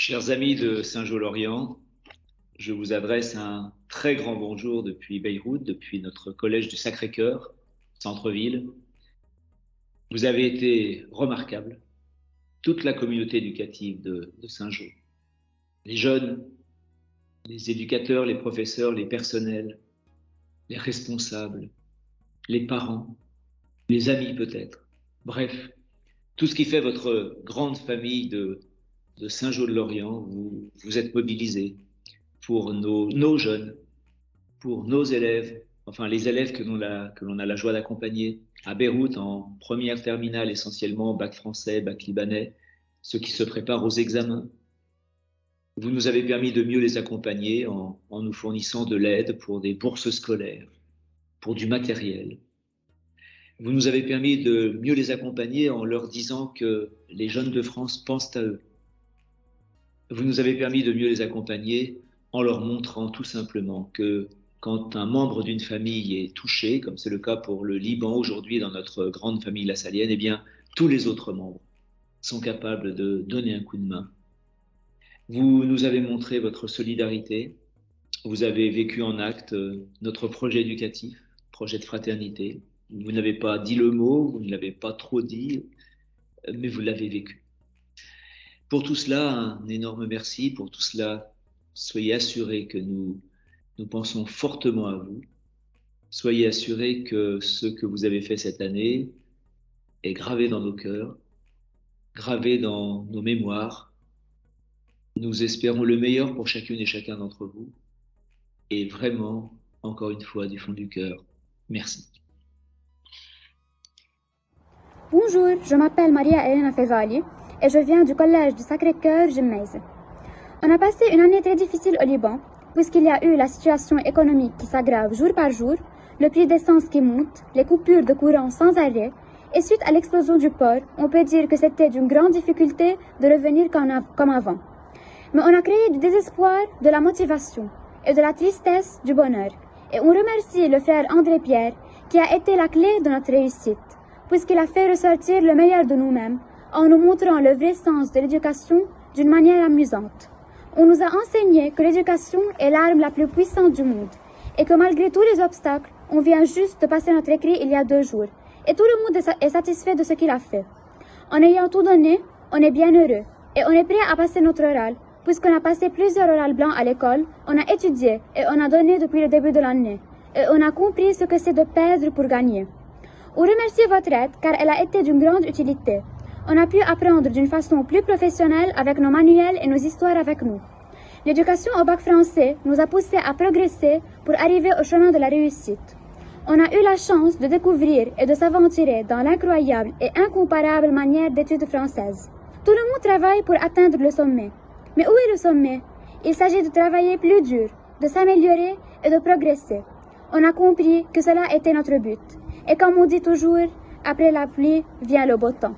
Chers amis de Saint-Jean-Lorient, je vous adresse un très grand bonjour depuis Beyrouth, depuis notre collège du Sacré-Cœur, centre-ville. Vous avez été remarquables, toute la communauté éducative de Saint-Jean. Les jeunes, les éducateurs, les professeurs, les personnels, les responsables, les parents, les amis peut-être. Bref, tout ce qui fait votre grande famille de Saint-Jean-de-Lorient, vous êtes mobilisés pour nos jeunes, pour nos élèves, enfin les élèves que l'on a la joie d'accompagner à Beyrouth en première terminale essentiellement, bac français, bac libanais, ceux qui se préparent aux examens. Vous nous avez permis de mieux les accompagner en nous fournissant de l'aide pour des bourses scolaires, pour du matériel. Vous nous avez permis de mieux les accompagner en leur disant que les jeunes de France pensent à eux. Vous nous avez permis de mieux les accompagner en leur montrant tout simplement que quand un membre d'une famille est touché, comme c'est le cas pour le Liban aujourd'hui dans notre grande famille lassalienne, eh bien, tous les autres membres sont capables de donner un coup de main. Vous nous avez montré votre solidarité, vous avez vécu en acte notre projet éducatif, projet de fraternité. Vous n'avez pas dit le mot, vous ne l'avez pas trop dit, mais vous l'avez vécu. Pour tout cela, un énorme merci. Pour tout cela, soyez assurés que nous pensons fortement à vous. Soyez assurés que ce que vous avez fait cette année est gravé dans nos cœurs, gravé dans nos mémoires. Nous espérons le meilleur pour chacune et chacun d'entre vous. Et vraiment, encore une fois, du fond du cœur, merci. Bonjour, je m'appelle Maria Elena Fegali et je viens du collège du Sacré-Cœur Gymnase. On a passé une année très difficile au Liban, puisqu'il y a eu la situation économique qui s'aggrave jour par jour, le prix d'essence qui monte, les coupures de courant sans arrêt, et suite à l'explosion du port, on peut dire que c'était d'une grande difficulté de revenir comme avant. Mais on a créé du désespoir, de la motivation et de la tristesse du bonheur. Et on remercie le frère André Pierre qui a été la clé de notre réussite, puisqu'il a fait ressortir le meilleur de nous-mêmes en nous montrant le vrai sens de l'éducation d'une manière amusante. On nous a enseigné que l'éducation est l'arme la plus puissante du monde et que malgré tous les obstacles, on vient juste de passer notre écrit il y a 2 jours et tout le monde est satisfait de ce qu'il a fait. En ayant tout donné, on est bien heureux et on est prêt à passer notre oral, puisqu'on a passé plusieurs orales blancs à l'école, on a étudié et on a donné depuis le début de l'année et on a compris ce que c'est de perdre pour gagner. On remercie votre aide car elle a été d'une grande utilité. On a pu apprendre d'une façon plus professionnelle avec nos manuels et nos histoires avec nous. L'éducation au bac français nous a poussés à progresser pour arriver au chemin de la réussite. On a eu la chance de découvrir et de s'aventurer dans l'incroyable et incomparable manière d'études françaises. Tout le monde travaille pour atteindre le sommet. Mais où est le sommet? Il s'agit de travailler plus dur, de s'améliorer et de progresser. On a compris que cela était notre but. Et comme on dit toujours, après la pluie vient le beau temps.